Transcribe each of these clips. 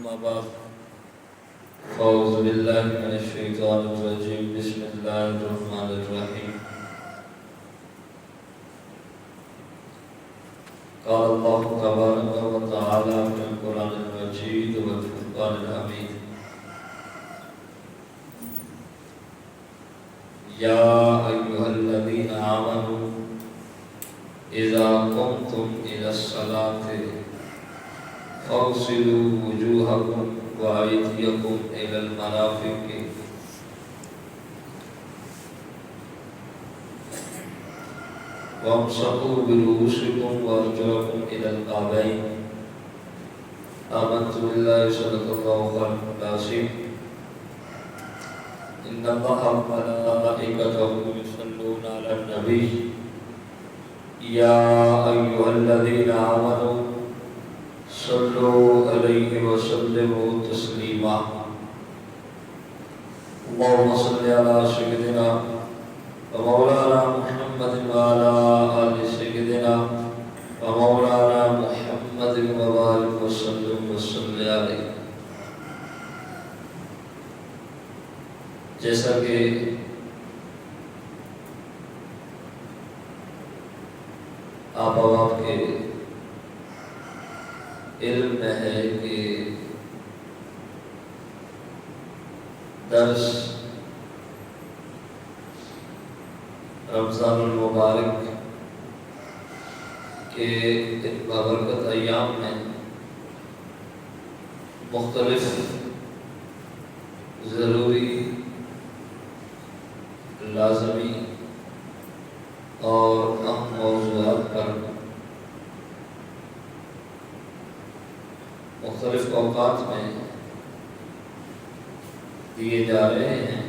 أما بعد فأعوذ بالله من الشيطان الرجيم بسم الله الرحمن الرحيم قال الله تبارك وتعالى في القرآن المجيد والفرقان الحميد يا أيها الذين آمنوا إذا قمتم إلى الصلاة فاغسلوا وجوهكم وأيديكم إلى المرافق وامسحوا برؤوسكم وأرجلكم إلى الكعبين آمنت بالله صدق الله العظيم إن الله وملائكته يصلون على النبي يا أيها الذين آمنوا صلوا عليه وسلموا تسليما اللهم صل على سيدنا ومولانا محمد وعلى آل سيدنا ومولانا محمد وبارك وسلم وصل عليه. جیسا کہ آپ کے علم میں ہے کہ درس رمضان المبارک کے ان بابرکت ایام میں مختلف ضروری لازمی اور اہم موضوعات پر مختلف اوقات میں دیے جا رہے ہیں.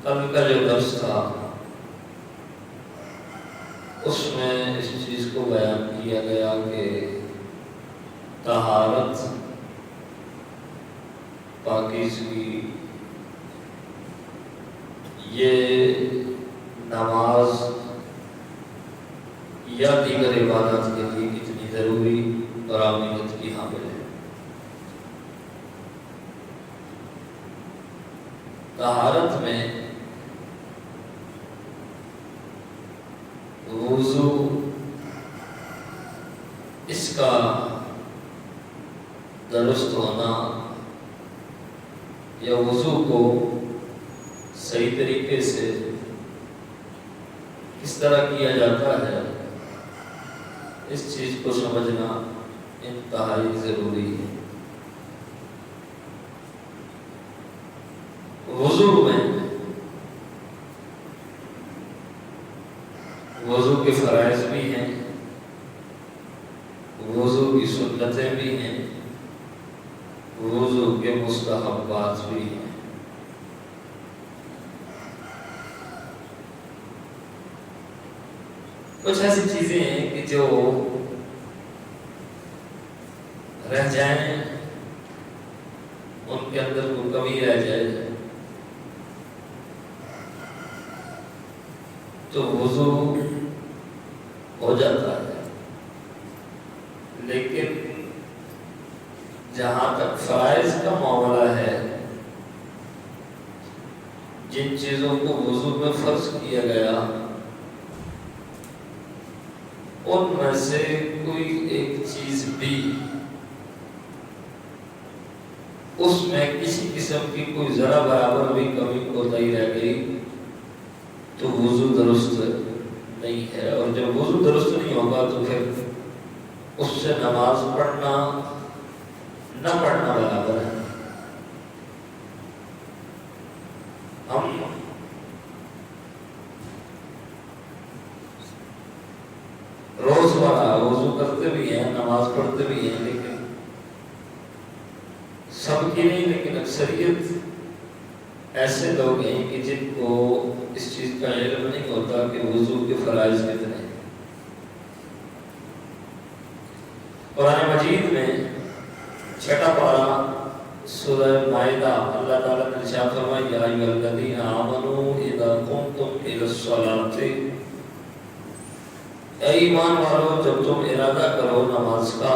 کل کا جو درس تھا اس میں اس چیز کو بیان کیا گیا کہ طہارت، پاکیزگی یہ نماز یا دیگر عبادات کے لیے کتنی ضروری اور اہمیت کی حامل ہے. طہارت میں وضو، اس کا درست ہونا یا وضو کو صحیح طریقے سے کس طرح کیا جاتا ہے، اس چیز کو سمجھنا انتہائی ضروری ہے. وضو میں وضو کے فرائض بھی ہیں، وضو کی سنتیں بھی ہیں، وضو کے مستحبات بھی ہیں. کچھ ایسی چیزیں ہیں کہ جو رہ جائیں، ان کے اندر کوئی کمی رہ جائے تو وضو ہو جاتا ہے. لیکن جہاں تک فرائض کا معاملہ ہے، جن چیزوں کو وضو میں فرض کیا گیا ان میں سے کوئی ایک چیز بھی اس میں کسی قسم کی کوئی ذرا برابر بھی کمی کوتاہی رہ گئی تو وضو درست نہیں ہے. اور جب وضو درست نہیں ہوگا تو پھر اس سے نماز پڑھنا نہ پڑھنا برابر ہے. ہم روزمرہ وضو کرتے بھی ہیں، نماز پڑھتے بھی ہیں، لیکن سب کی نہیں، لیکن اکثریت ایسے لوگ ہیں کہ جن کو اس چیز کا علم نہیں ہوتا کہ وضو کے فرائض کتنے ہیں. قرآن مجید میں 6 پارہ سورہ مائدہ اللہ تعالیٰ نے ارشاد فرمایا یا ایھا الذین آمنوا اذا قمتم الی الصلاۃ، اے ایمان والو جب تم ارادہ کرو نماز کا،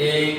1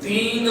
3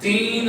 3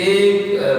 1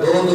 2-2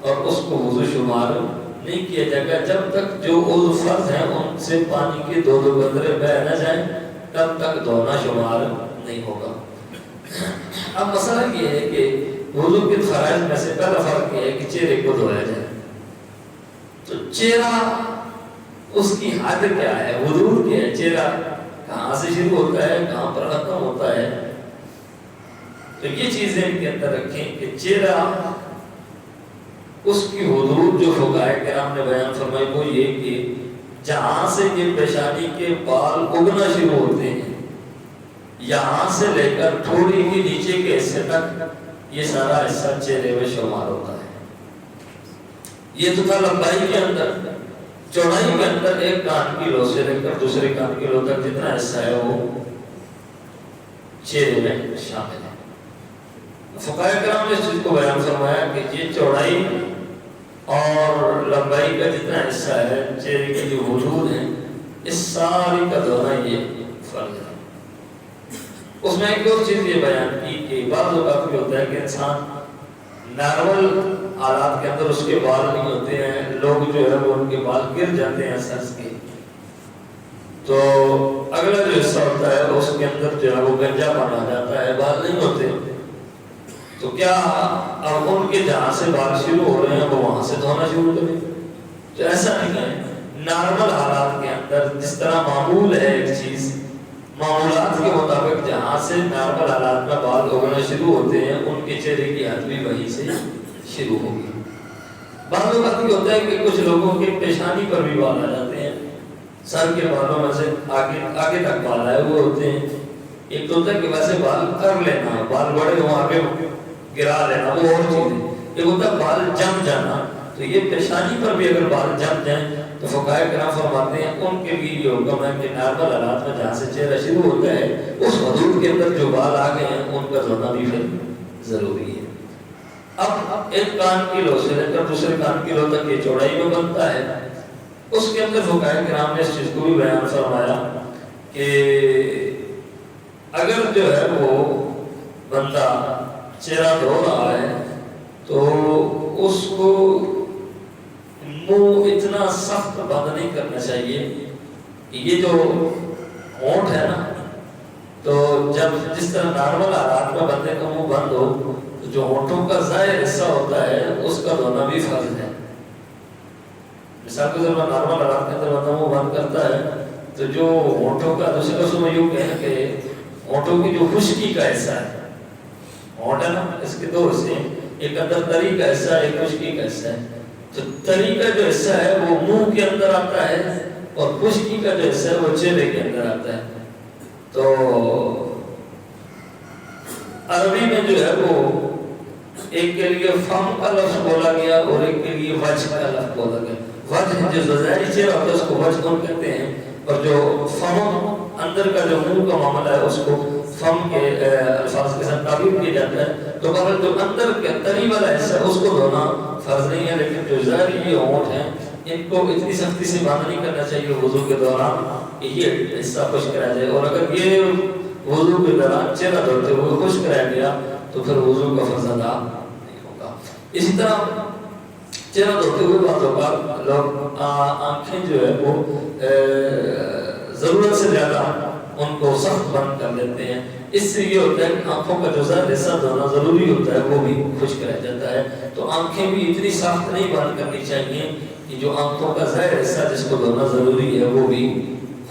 اور اس کو وضو شمار نہیں کیا جائے گا جب تک جو عضو فرض ہیں ان سے پانی کے 2 قطرے بہ نہ جائیں، تب تک دھونا شمار نہیں ہوگا۔ اب مسئلہ یہ ہے کہ وضو کے فرائض میں سے پہلا فرق یہ ہے کہ چہرے کو دھویا جائے، تو چہرہ اس کی حد کیا ہے، حدود کیا ہے، چہرہ کہاں سے شروع ہوتا ہے، کہاں پر ختم ہوتا ہے، تو یہ چیزیں ان کے اندر رکھیں کہ چہرہ اس کی حدود جو فقہاء کرام نے بیان فرمائی وہ یہ کہ جہاں سے یہ پیشانی کے بال اگنا شروع ہوتے ہیں یہاں سے لے کر تھوڑی ہی نیچے کے حصے تک یہ سارا حصہ چہرے میں شمار ہوتا ہے۔ یہ تو تھا لمبائی کے اندر، چوڑائی کے اندر ایک کان کی لو سے لے کر دوسرے کان کی لو تک جتنا حصہ ہے وہ چہرے میں شامل ہے۔ فقہاء کرام نے اس چیز کو بیان فرمایا کہ یہ چوڑائی اور لمبائی کا جتنا حصہ ہے چہرے کی جو حدود ہیں اس ساری کا دھونا یہ فرض ہے۔ اس میں ایک اور چیز یہ بیان کی کہ بعض اوقات یہ ہوتا ہے کہ انسان نارمل حالات کے اندر اس کے بال نہیں ہوتے ہیں، لوگ جو ہے وہ ان کے بال گر جاتے ہیں سر کے، تو اگلا جو حصہ ہوتا ہے اس کے اندر جو ہے وہ گنجا پن آ جاتا ہے، بال نہیں ہوتے، تو کیا اب ان کے جہاں سے بال شروع ہو رہے ہیں وہ وہاں سے دھونا شروع کریں؟ تو ایسا نہیں ہے، نارمل حالات کے اندر جس طرح معمول ہے ایک چیز، معمولات کے مطابق جہاں سے نارمل حالات میں بال اگنا شروع ہوتے ہیں ان کے چہرے کی حد بھی وہیں سے شروع ہوگی۔ بعض اوقات یہ ہوتا ہے کہ کچھ لوگوں کے پیشانی پر بھی بال آ جاتے ہیں، سر کے بالوں میں سے آگے تک بال آئے ہوئے ہوتے ہیں۔ ایک تو ہوتا ہے کہ ویسے بال کر لینا، بال بڑے ہوں آگے گرا لینا، وہ اور چیز ہے۔ ایک ہوتا ہے بال جم جانا، تو یہ پیشانی پر بھی اگر بال جم جائیں تو فقہاء کرام فرماتے ہیں ان کے لیے یہ حکم ہے کہ نارمل حالات میں جہاں سے چہرہ شروع ہوتا ہے اس حدود کے اندر جو بال آ گئے ہیں ان کا دھونا بھی پھر ضروری ہے۔ اب ایک کان کی لو سے لے کر دوسرے کان کی لو تک یہ چوڑائی میں بنتا ہے، اس کے اندر فقہاء کرام نے اس چیز کو بھی بیان فرمایا کہ اگر جو ہے وہ بندہ چہرہ دھو رہا ہے تو اس کو منہ اتنا سخت بند نہیں کرنا چاہیے کہ یہ جو ہونٹ ہے نا، تو جب جس طرح نارمل حالات میں بندے کا منہ بند ہو تو جو ہونٹوں کا ظاہر حصہ ہوتا ہے اس کا دھونا بھی فرض ہے۔ مثال کے طور پر نارمل حالات کے اندر بندہ منہ بند کرتا ہے تو جو ہونٹوں کا، دوسرے لفظوں میں یوں کہیں کہ ہونٹوں کی جو خشکی کا حصہ ہے، ہونٹ ہے نا اس کے 2 حصے ہیں، ایک اندر تری کا حصہ ہے، ایک خشکی کا حصہ ہے، تو تری کا جو حصہ ہے وہ منہ کے اندر آتا ہے اور خشکی کا جو حصہ ہے وہ چہرے کے اندر آتا ہے۔ تو عربی میں جو ہے وہ ایک کے لیے فم کا لفظ بولا گیا اور ایک کے لیے وجہ کا لفظ بولا گیا۔ وجہ جو ظاہری چہرہ ہوتا ہے اس کو وجہ کہتے ہیں، اور جو فم اندر کا جو منہ کا معاملہ ہے اس کو فم کے الفاظ کے ساتھ تعبیر کیا جاتا ہے۔ تو بہرحال جو اندر کے تری والا حصہ ہے اس کو دھونا فرض نہیں ہے، لیکن جو ظاہری یہ ہونٹ ہیں ان کو اتنی سختی سے بند نہیں کرنا چاہیے وضو کے دوران کہ یہ حصہ خشک رہ جائے، اور اگر یہ وضو کے دوران چہرہ دھوتے ہوئے خشک رہ گیا تو پھر وضو کا فرض ادا نہیں ہوگا۔ اسی طرح چہرہ دھوتے ہوئے بعض اوقات لوگ آنکھیں جو ہے وہ ضرورت سے زیادہ ان کو سخت بند کر لیتے ہیں، اس سے یہ ہوتا ہے کہ آنکھوں کا جو ظاہر حصہ دھونا ضروری ہوتا ہے وہ بھی خشک رہ جاتا ہے۔ تو آنکھیں بھی اتنی سخت نہیں بند کرنی چاہیے کہ جو آنکھوں کا ظاہر حصہ جس کو دھونا ضروری ہے وہ بھی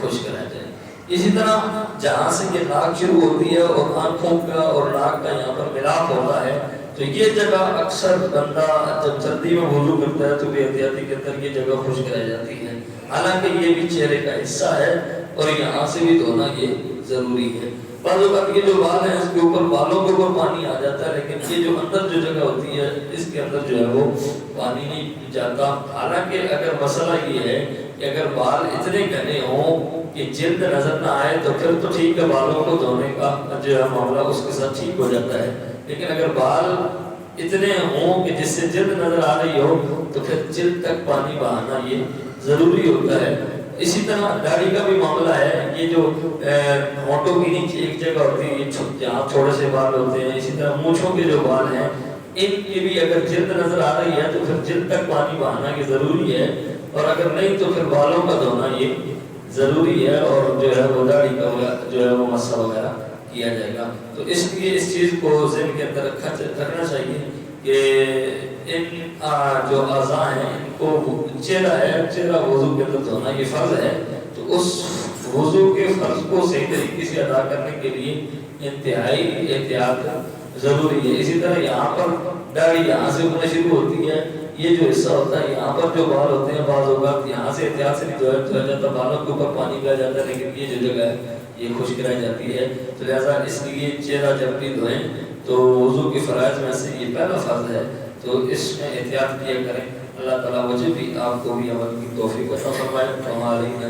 خشک رہ جائے۔ اسی طرح جہاں سے یہ ناک شروع ہوتی ہے اور آنکھوں کا اور ناک کا یہاں پر ملاپ ہوتا ہے تو یہ جگہ اکثر بندہ جب سردی میں وضو کرتا ہے تو بے احتیاطی کے اندر یہ جگہ خشک رہ جاتی ہے، حالانکہ یہ بھی چہرے کا حصہ ہے اور یہاں سے بھی دھونا یہ ضروری ہے۔ بعض اوقات یہ جو بال ہیں اس کے اوپر بالوں کے اوپر پانی آ جاتا ہے، لیکن یہ جو اندر جو جگہ ہوتی ہے اس کے اندر جو ہے وہ پانی نہیں جاتا۔ حالانکہ اگر مسئلہ یہ ہے کہ اگر بال اتنے گھنے ہوں کہ جلد نظر نہ آئے تو پھر تو ٹھیک ہے، بالوں کو دھونے کا جو ہے معاملہ اس کے ساتھ ٹھیک ہو جاتا ہے، لیکن اگر بال اتنے ہوں کہ جس سے جلد نظر آ رہی ہو تو پھر جلد تک پانی بہانا یہ ضروری ہوتا ہے۔ اسی طرح داڑھی کا بھی معاملہ ہے، یہ جو ہونٹوں کی نیچے ایک جگہ ہوتی ہے جہاں تھوڑے سے بال ہوتے ہیں، اسی طرح مونچھوں کے جو بال ہیں ان کی بھی اگر جلد نظر آ رہی ہے تو پھر جلد تک پانی بہانا یہ ضروری ہے، اور اگر نہیں تو پھر بالوں کا دھونا یہ ضروری ہے، اور جو ہے وہ داڑھی کا جو ہے وہ مسح وغیرہ کیا جائے گا۔ تو اس لیے اس چیز کو ذہن کے اندر رکھنا چاہیے کہ ان جو اعضاء ہیں ان کو چہرہ ہے، چہرہ وضو کے اندر دھونا یہ فرض ہے، تو اس وضو کے فرض کو صحیح طریقے سے ادا کرنے کے لیے انتہائی احتیاط ضروری ہے۔ اسی طرح یہاں پر داڑھی یہاں سے اگنا شروع ہوتی ہے، یہ جو حصہ ہوتا ہے یہاں پر جو بال ہوتے ہیں بعض اوقات یہاں سے احتیاط سے نہیں دھویا جاتا، بالوں کے اوپر پانی پیا جاتا ہے، لیکن یہ جو جگہ ہے یہ خشک رہ جاتی ہے، تو لہٰذا اس لیے چہرہ جب بھی دھوئیں تو وضو کے فرائض میں سے یہ پہلا فرض ہے، تو اس میں احتیاط کیا کریں۔ اللہ تعالیٰ مجھے بھی آپ کو بھی عمل کی توفیق عطا فرمائے۔